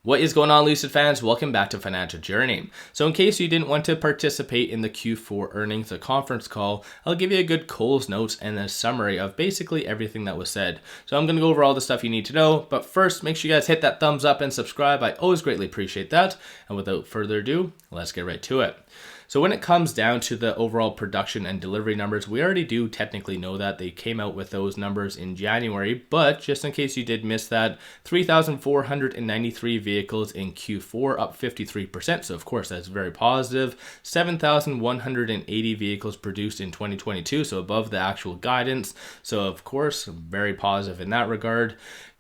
What is going on, Lucid fans? Welcome back to Financial Journey. So in case you didn't want to participate in the Q4 earnings, the conference call, I'll give you a good Coles notes and a summary of basically everything that was said. So I'm going to go over all the stuff you need to know, but first, make sure you guys hit that thumbs up and subscribe. I always greatly appreciate that. And without further ado, let's get right to it. So when it comes down to the overall production and delivery numbers, we already do technically know that they came out with those numbers in January, but just in case you did miss that, 3,493 vehicles in Q4, up 53%. So of course, that's very positive. 7,180 vehicles produced in 2022, so above the actual guidance. So of course, very positive in that regard.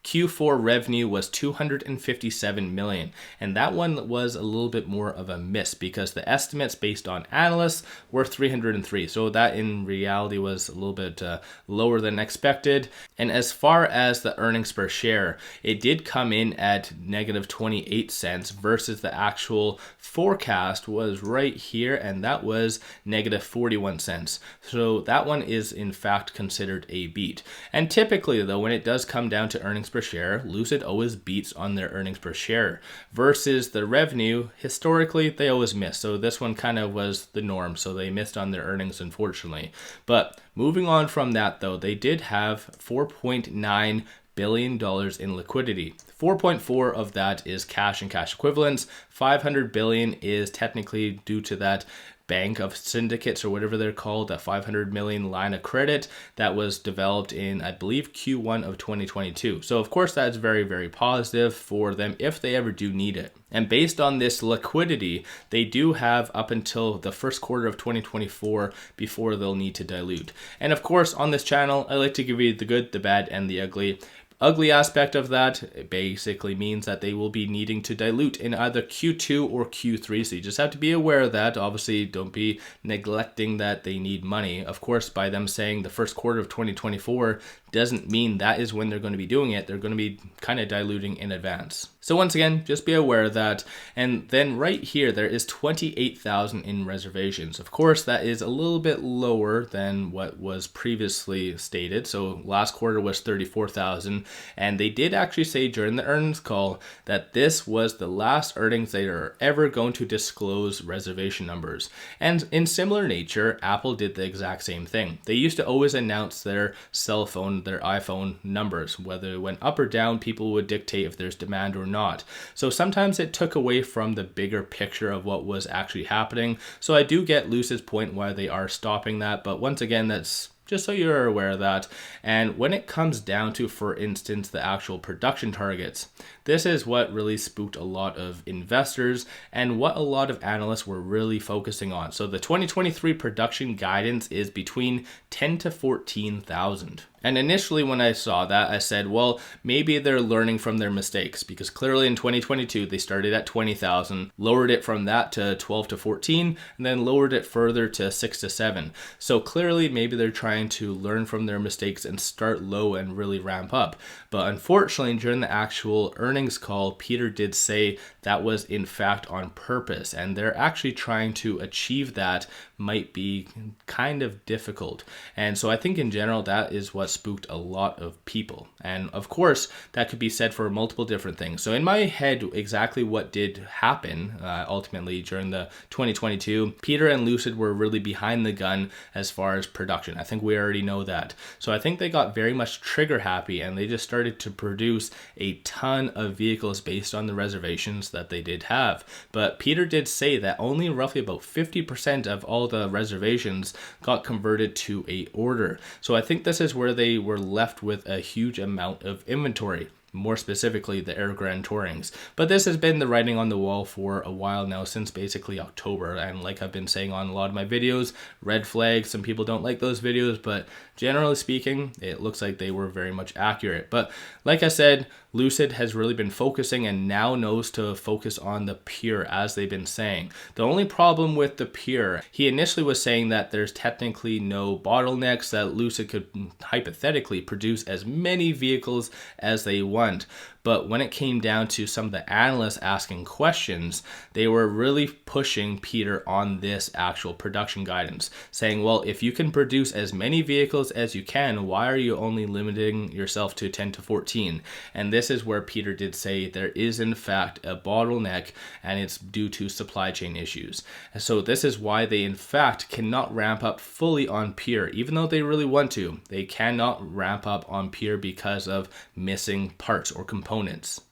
Q4 revenue was $257 million, and that one was a little bit more of a miss because the estimates based on analysts were 303. So that in reality was a little bit lower than expected. And as far as the earnings per share, it did come in at negative 28 cents versus the actual forecast was right here, and that was negative 41 cents. So that one is in fact considered a beat. And typically though, when it does come down to earnings per share, Lucid always beats on their earnings per share versus the revenue. Historically, they always miss. So this one kind of was the norm. So they missed on their earnings, unfortunately. But moving on from that though, they did have $4.9 billion in liquidity. 4.4 of that is cash and cash equivalents. 500 billion is technically due to that bank of syndicates or whatever they're called, that 500 million line of credit that was developed in, I believe, Q1 of 2022. So of course, that's very, very positive for them if they ever do need it. And based on this liquidity, they do have up until the first quarter of 2024 before they'll need to dilute. And of course, on this channel, I like to give you the good, the bad, and the ugly. Ugly aspect of that, it basically means that they will be needing to dilute in either Q2 or Q3. So you just have to be aware of that. Obviously, don't be neglecting that they need money. Of course, by them saying the first quarter of 2024 doesn't mean that is when they're going to be doing it. They're going to be kind of diluting in advance. So once again, just be aware of that. And then right here, there is 28,000 in reservations. Of course, that is a little bit lower than what was previously stated. So last quarter was 34,000. And they did actually say during the earnings call that this was the last earnings they are ever going to disclose reservation numbers. And in similar nature, Apple did the exact same thing. They used to always announce their cell phone, their iPhone numbers. Whether it went up or down, people would dictate if there's demand or not. So sometimes it took away from the bigger picture of what was actually happening. So I do get Lucid's point why they are stopping that. But once again, that's just so you're aware of that. And when it comes down to, for instance, the actual production targets, this is what really spooked a lot of investors and what a lot of analysts were really focusing on. So the 2023 production guidance is between 10 to 14,000. And initially when I saw that, I said, well, maybe they're learning from their mistakes, because clearly in 2022, they started at 20,000, lowered it from that to 12 to 14, and then lowered it further to 6 to 7. So clearly maybe they're trying to learn from their mistakes and start low and really ramp up. But unfortunately, during the actual earnings call, Peter did say that was in fact on purpose, and they're actually trying to achieve that might be kind of difficult. And so I think in general, that is what spooked a lot of people. And of course, that could be said for multiple different things. So in my head, exactly what did happen ultimately during the 2022, Peter and Lucid were really behind the gun as far as production. I think we already know that. So I think they got very much trigger happy, and they just started to produce a ton of vehicles based on the reservations that they did have. But Peter did say that only roughly about 50% of all the reservations got converted to a order. So I think this is where they were left with a huge amount of inventory. More specifically, the Air Grand Tourings. But this has been the writing on the wall for a while now, since basically October. And like I've been saying on a lot of my videos, red flags, some people don't like those videos, but generally speaking, it looks like they were very much accurate. But like I said, Lucid has really been focusing and now knows to focus on the Pure, as they've been saying. The only problem with the Pure, he initially was saying that there's technically no bottlenecks, that Lucid could hypothetically produce as many vehicles as they want. But when it came down to some of the analysts asking questions, they were really pushing Peter on this actual production guidance, saying, well, if you can produce as many vehicles as you can, why are you only limiting yourself to 10 to 14? And this is where Peter did say there is in fact a bottleneck, and it's due to supply chain issues. And so this is why they in fact cannot ramp up fully on Pure, even though they really want to. They cannot ramp up on Pure because of missing parts or components.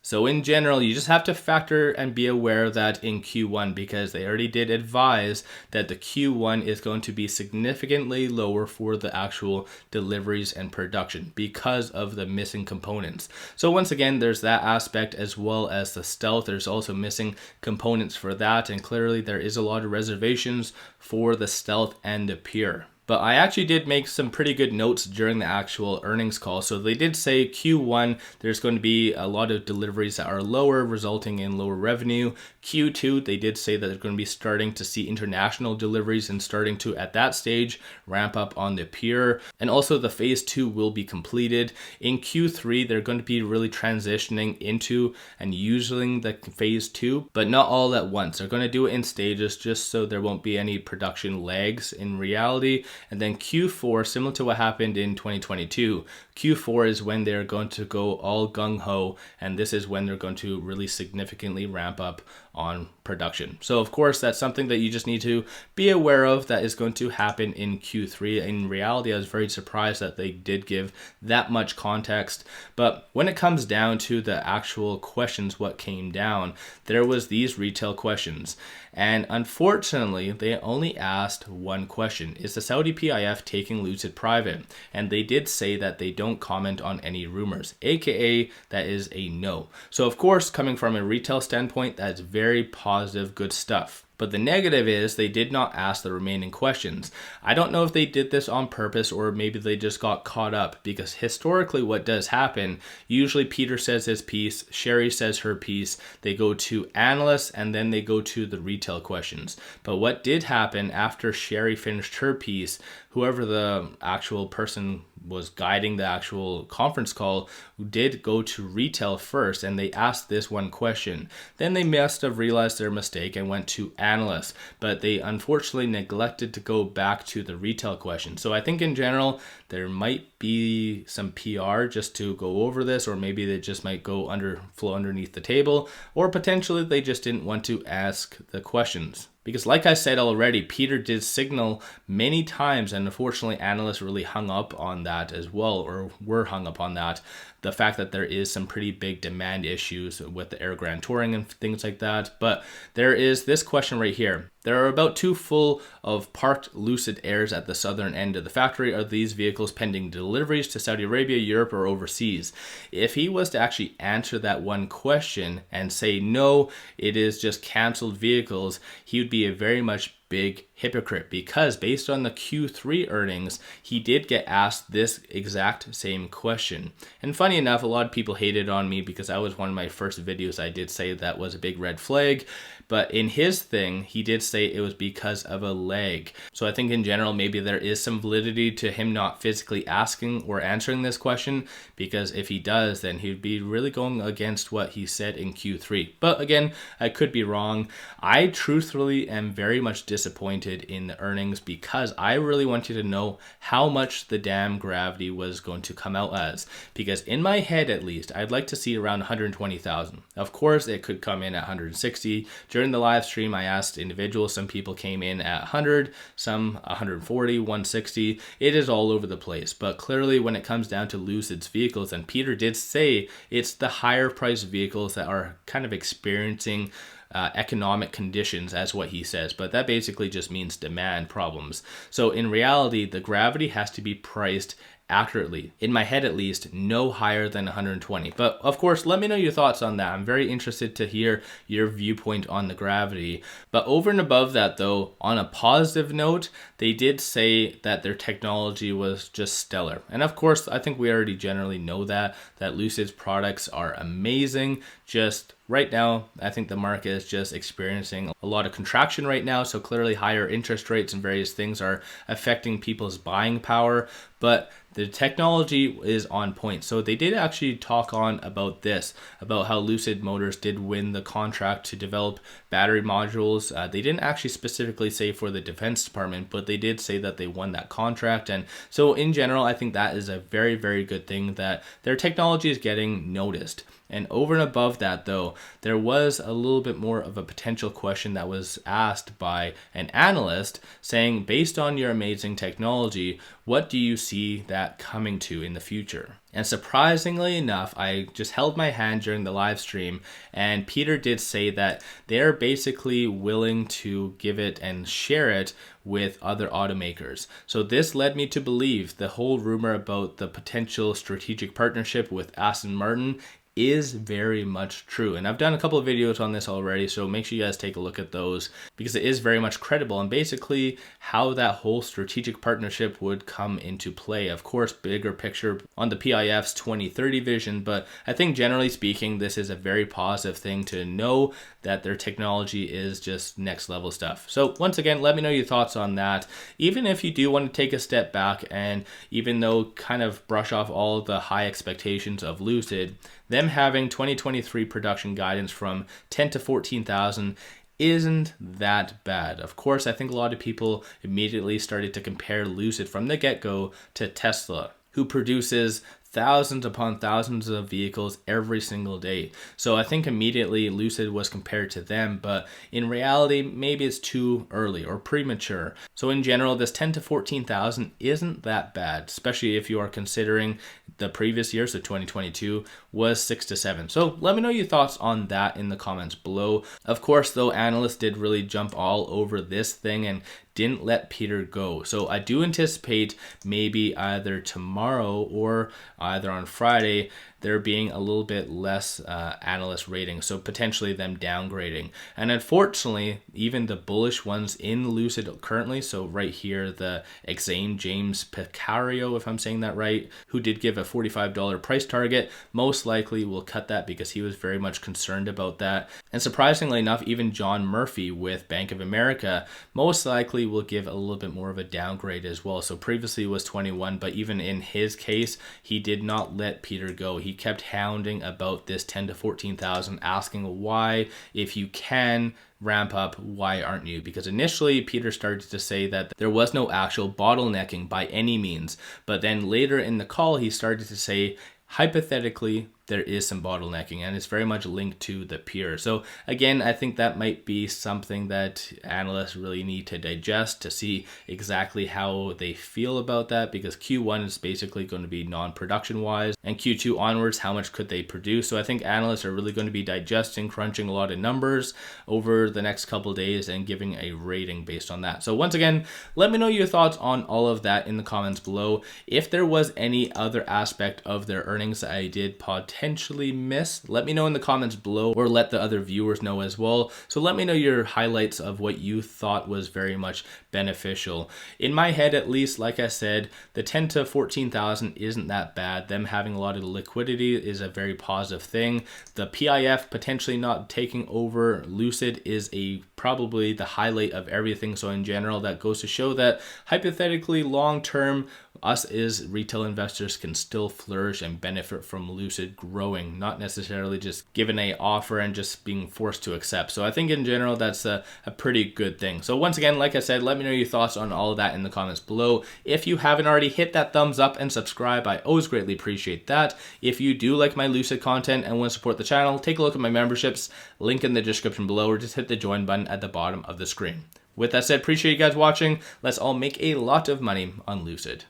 So in general, you just have to factor and be aware of that in Q1, because they already did advise that the Q1 is going to be significantly lower for the actual deliveries and production because of the missing components. So once again, there's that aspect, as well as the Stealth. There's also missing components for that, and clearly there is a lot of reservations for the Stealth and the Pure. But I actually did make some pretty good notes during the actual earnings call. So they did say Q1, there's going to be a lot of deliveries that are lower, resulting in lower revenue. Q2, they did say that they're going to be starting to see international deliveries and starting to, at that stage, ramp up on the Pure. And also the phase 2 will be completed. In Q3, they're going to be really transitioning into and using the phase 2, but not all at once. They're going to do it in stages just so there won't be any production lags in reality. And then Q4, similar to what happened in 2022, Q4 is when they're going to go all gung-ho, and this is when they're going to really significantly ramp up on production. So of course, that's something that you just need to be aware of that is going to happen in Q3. In reality, I was very surprised that they did give that much context. But when it comes down to the actual questions, what came down, there was these retail questions. And unfortunately, they only asked one question. Is the Saudi PIF taking Lucid private? And they did say that they don't comment on any rumors, aka that is a no. So of course, coming from a retail standpoint, that's very positive, good stuff. But the negative is they did not ask the remaining questions. I don't know if they did this on purpose or maybe they just got caught up, because historically what does happen, usually Peter says his piece, Sherry says her piece, they go to analysts, and then they go to the retail questions. But what did happen after Sherry finished her piece, whoever the actual person was guiding the actual conference call did go to retail first, and they asked this one question. Then they must have realized their mistake and went to analysts, but they unfortunately neglected to go back to the retail question. So I think in general, there might be some PR just to go over this, or maybe they just might flow underneath the table, or potentially they just didn't want to ask the questions. Because like I said already, Peter did signal many times, and unfortunately analysts really hung up on that as well, or were hung up on that. The fact that there is some pretty big demand issues with the Air Grand Touring and things like that. But there is this question right here. There are about 2 full of parked Lucid Airs at the southern end of the factory. Are these vehicles pending deliveries to Saudi Arabia, Europe, or overseas? If he was to actually answer that one question and say, no, it is just canceled vehicles, he would be a very much big hypocrite, because based on the Q3 earnings, he did get asked this exact same question. And funny enough, a lot of people hated on me because that was one of my first videos. I did say that was a big red flag, but in his thing, he did say it was because of a lag. So I think in general, maybe there is some validity to him not physically asking or answering this question, because if he does, then he'd be really going against what he said in Q3. But again, I could be wrong. I truthfully am very much disappointed in the earnings, because I really wanted to know how much the damn Gravity was going to come out as, because in my head at least, I'd like to see around 120,000. Of course, it could come in at 160. During the live stream, I asked individuals. Some people came in at 100, some 140, 160. It is all over the place. But clearly, when it comes down to Lucid's vehicles, and Peter did say it's the higher priced vehicles that are kind of experiencing economic conditions, as what he says, but that basically just means demand problems. So in reality, the Gravity has to be priced accurately, in my head at least, no higher than 120. But of course, let me know your thoughts on that. I'm very interested to hear your viewpoint on the Gravity. But over and above that though, on a positive note, they did say that their technology was just stellar. And of course, I think we already generally know that Lucid's products are amazing. Just right now, I think the market is just experiencing a lot of contraction right now. So clearly higher interest rates and various things are affecting people's buying power. But The technology is on point. So they did actually talk on about this, about how Lucid Motors did win the contract to develop battery modules. They didn't actually specifically say for the Defense Department, but they did say that they won that contract. And so in general, I think that is a very, very good thing that their technology is getting noticed. And over and above that, though, there was a little bit more of a potential question that was asked by an analyst saying, based on your amazing technology, what do you see that coming to in the future? And surprisingly enough, I just held my hand during the live stream, and Peter did say that they're basically willing to give it and share it with other automakers. So this led me to believe the whole rumor about the potential strategic partnership with Aston Martin is very much true. And I've done a couple of videos on this already, so make sure you guys take a look at those because it is very much credible and basically how that whole strategic partnership would come into play. Of course, bigger picture on the PIF's 2030 vision, but I think generally speaking, this is a very positive thing to know that their technology is just next level stuff. So once again, let me know your thoughts on that. Even if you do want to take a step back and even though kind of brush off all the high expectations of Lucid, them having 2023 production guidance from 10 to 14,000 isn't that bad. Of course, I think a lot of people immediately started to compare Lucid from the get-go to Tesla, who produces thousands upon thousands of vehicles every single day. So I think immediately Lucid was compared to them, but in reality, maybe it's too early or premature. So in general, this 10 to 14,000 isn't that bad, especially if you are considering the previous year, so 2022 was 6 to 7. So let me know your thoughts on that in the comments below. Of course, though, analysts did really jump all over this thing and didn't let Peter go. So I do anticipate maybe either tomorrow or either on Friday, there being a little bit less analyst rating, so potentially them downgrading. And unfortunately, even the bullish ones in Lucid currently, so right here, the 𝗖𝗢𝗡𝗖𝗧, if I'm saying that right, who did give a $45 price target, most likely will cut that because he was very much concerned about that. And surprisingly enough, even John Murphy with Bank of America most likely will give a little bit more of a downgrade as well. So previously it was 21, but even in his case, he did not let Peter go. He kept hounding about this 10 to 14,000, asking why, if you can ramp up, why aren't you? Because initially Peter started to say that there was no actual bottlenecking by any means, but then later in the call he started to say hypothetically there is some bottlenecking, and it's very much linked to the peer. So again, I think that might be something that analysts really need to digest to see exactly how they feel about that, because Q1 is basically going to be non-production wise, and Q2 onwards, how much could they produce? So I think analysts are really going to be digesting, crunching a lot of numbers over the next couple of days and giving a rating based on that. So once again, let me know your thoughts on all of that in the comments below. If there was any other aspect of their earnings that I did potentially miss, let me know in the comments below, or let the other viewers know as well. So let me know your highlights of what you thought was very much beneficial. In my head, at least, like I said, the 10 to 14,000 isn't that bad. Them having a lot of liquidity is a very positive thing. The PIF potentially not taking over Lucid is probably the highlight of everything. So in general, that goes to show that hypothetically long term, us as retail investors can still flourish and benefit from Lucid growing, not necessarily just given a offer and just being forced to accept. So I think in general, that's a pretty good thing. So once again, like I said, let me know your thoughts on all of that in the comments below. If you haven't already, hit that thumbs up and subscribe. I always greatly appreciate that. If you do like my Lucid content and want to support the channel, take a look at my memberships, link in the description below, or just hit the join button at the bottom of the screen. With that said, appreciate you guys watching. Let's all make a lot of money on Lucid.